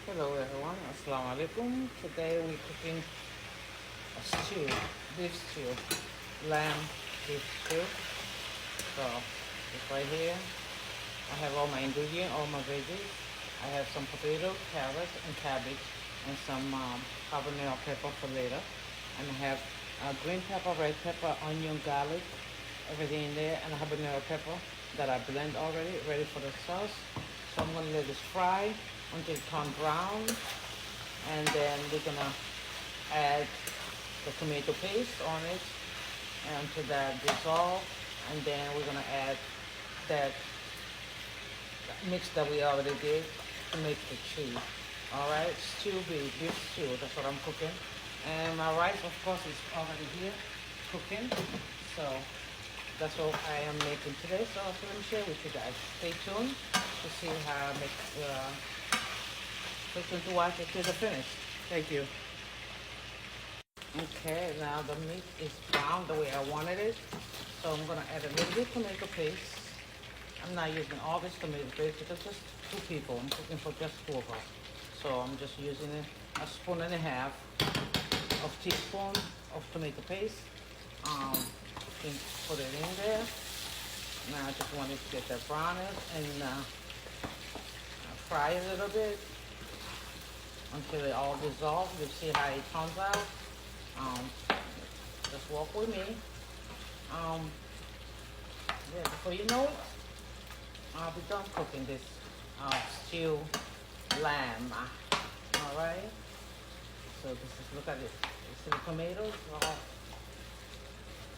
Hello everyone, Assalamu alaikum. Today we're cooking a stew, beef stew, lamb beef stew. So it's right here. I have all my ingredients, all my veggies. I have some potato, carrots, and cabbage, and some habanero pepper for later. And I have green pepper, red pepper, onion, garlic, everything in there, and a habanero pepper that I blend already, ready for the sauce. So I'm gonna let this fry until it turns brown, and then we're gonna add the tomato paste on it until that dissolve, and then we're gonna add that mix that we already did to make the cheese. All right, beef stew. That's what I'm cooking, and my rice, of course, is already here cooking. So that's what I am making today. So let me share with you guys. Stay tuned to see how I make. Stay tuned to watch it till the finish. Thank you. Okay, now the meat is brown the way I wanted it. So I'm gonna add a little bit tomato paste. I'm not using all this tomato paste because just two people. I'm cooking for just two of us. So I'm just using a spoon and a half of teaspoon of tomato paste. You can put it in there. Now I just wanted to get that brownish and fry a little bit until it all dissolves. You'll see how it turns out. Just walk with me. Yeah, before you know it, I'll be done cooking this stew lamb. All right. So this is, look at it. You see the tomatoes all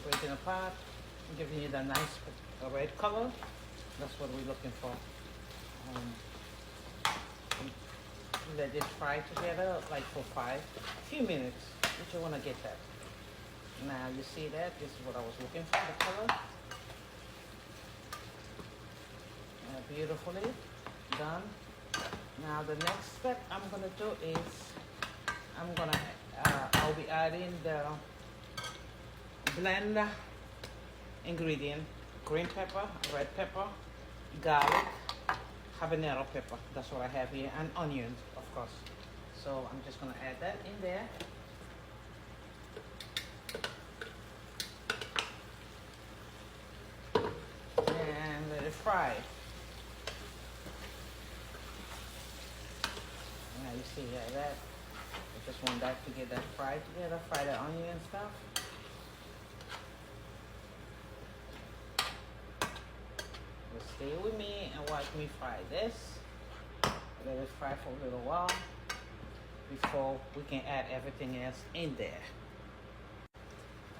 breaking apart, giving you the nice red color. That's what we're looking for. Let this fry together like for few minutes. If you want to get that. Now you see that this is what I was looking for, the color. Beautifully done. Now the next step I'm gonna do is I'll be adding the blend ingredient: green pepper, red pepper, garlic, habanero pepper. That's what I have here, and onions, of course. So I'm just gonna add that in there. And let it fry. Now you see that. I just want that to get that fried together, fry the onion and stuff. But stay with me and watch me fry this. Let it fry for a little while before we can add everything else in there.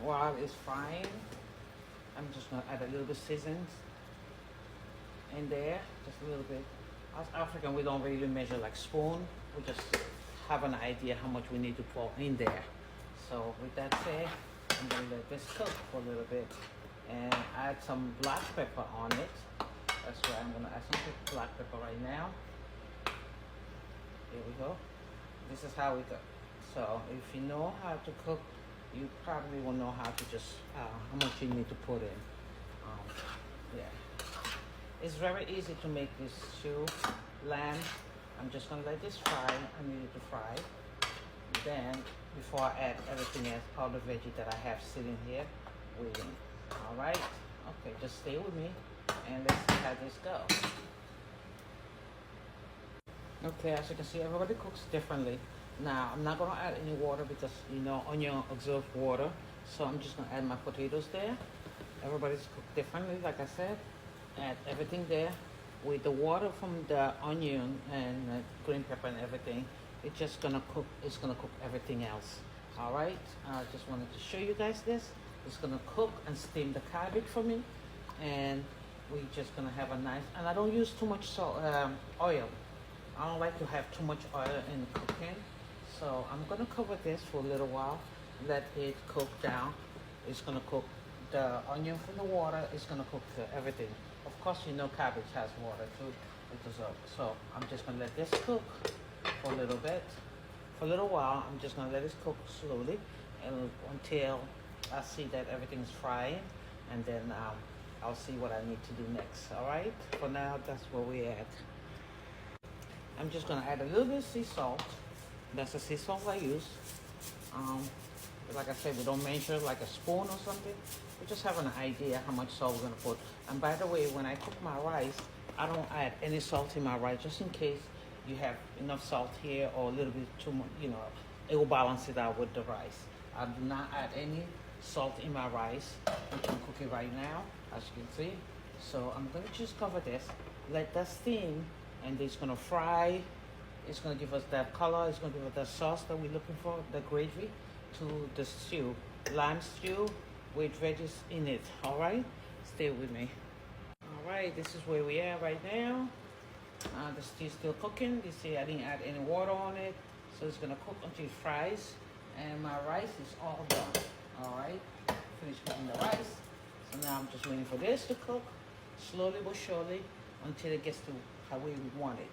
While it's frying, I'm just gonna add a little bit of seasonings in there, just a little bit. As African, we don't really measure like spoon. We just have an idea how much we need to pour in there. So with that said, I'm gonna let this cook for a little bit and add some black pepper on it. That's why I'm gonna add some black pepper right now. Here we go. This is how we cook. So if you know how to cook, you probably will know how to just how much you need to put in. Yeah, it's very easy to make this stew lamb. I'm just gonna let this fry. I need it to fry. Then before I add everything else, all the veggie that I have sitting here waiting. All right. Okay, just stay with me and let's see how this goes. Okay, as you can see, everybody cooks differently. Now, I'm not going to add any water because, onion absorbs water. So I'm just going to add my potatoes there. Everybody's cooked differently, like I said. Add everything there. With the water from the onion and green pepper and everything, it's just going to cook. It's going to cook everything else. All right? I just wanted to show you guys this. It's going to cook and steam the cabbage for me. And we're just going to have a nice... And I don't use too much oil. I don't like to have too much oil in cooking. So I'm gonna cover this for a little while, let it cook down. It's gonna cook the onion from the water, it's gonna cook everything. Of course, cabbage has water too, it dissolves. So I'm just gonna let this cook for a little bit. For a little while, I'm just gonna let it cook slowly and until I see that everything's frying, and then I'll see what I need to do next, all right? For now, that's where we're at. I'm just gonna add a little bit of sea salt. That's the sea salt I use. Um, like I said, we don't measure like a spoon or something. We just have an idea how much salt we're gonna put. And by the way, when I cook my rice, I don't add any salt in my rice, just in case you have enough salt here or a little bit too much, you know, it will balance it out with the rice. I do not add any salt in my rice. We can cook it right now, as you can see. So I'm gonna just cover this, let that steam, and it's gonna fry. It's gonna give us that color. It's gonna give us that sauce that we're looking for, the gravy, to the stew, lamb stew with veggies in it. All right, stay with me. All right, this is where we are right now. The stew is still cooking. You see, I didn't add any water on it, so it's gonna cook until it fries. And my rice is all done. All right, finished cooking the rice. So now I'm just waiting for this to cook slowly but surely until it gets to how we want it.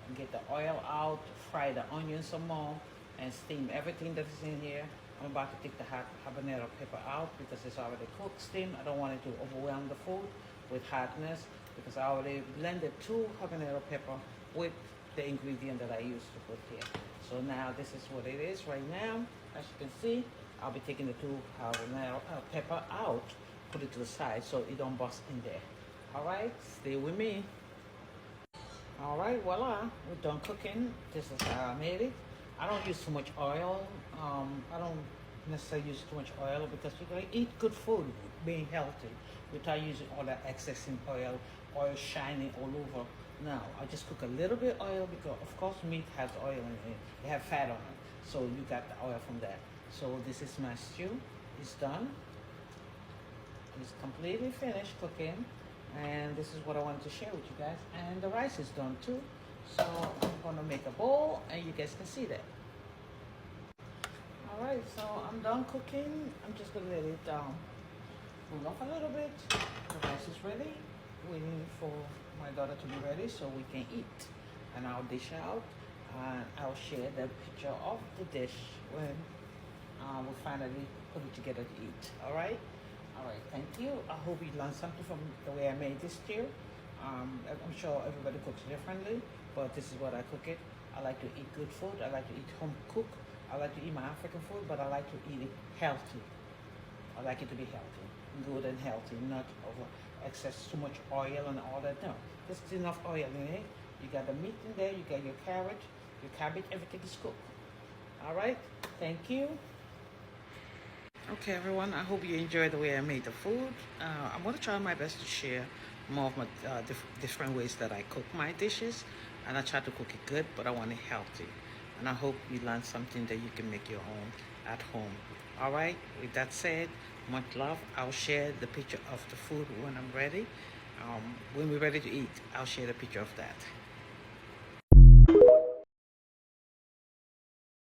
And get the oil out, fry the onions some more, and steam everything that is in here. I'm about to take the habanero pepper out because it's already cooked, steamed. I don't want it to overwhelm the food with hotness because I already blended 2 habanero pepper with the ingredient that I used to put here. So now this is what it is right now. As you can see, I'll be taking the 2 habanero pepper out, put it to the side so it don't bust in there. All right, stay with me. All right, voila, we're done cooking. This is how I made it. I don't use too much oil. I don't necessarily use too much oil because you're gonna eat good food, being healthy, without using all that excess in oil shining all over. Now, I just cook a little bit oil because, of course, meat has oil in it. It has fat on it, so you got the oil from that. So this is my stew. It's done. It's completely finished cooking. And this is what I wanted to share with you guys. And the rice is done too. So I'm gonna make a bowl and you guys can see that. All right, so I'm done cooking. I'm just gonna let it cool off a little bit. The rice is ready. Waiting for my daughter to be ready so we can eat. And I'll dish out and I'll share the picture of the dish when we finally put it together to eat. All right? All right, thank you. I hope you learned something from the way I made this stew. I'm sure everybody cooks differently, but this is what I cook it. I like to eat good food. I like to eat home cooked. I like to eat my African food, but I like to eat it healthy. I like it to be healthy, good and healthy, not over excess, too much oil and all that. No, there's enough oil in it. You got the meat in there, you got your carrot, your cabbage, everything is cooked. All right, thank you. Okay, everyone, I hope you enjoyed the way I made the food. I'm going to try my best to share more of my different ways that I cook my dishes. And I try to cook it good, but I want it healthy. And I hope you learned something that you can make your own at home. All right, with that said, much love. I'll share the picture of the food when I'm ready. When we're ready to eat, I'll share the picture of that.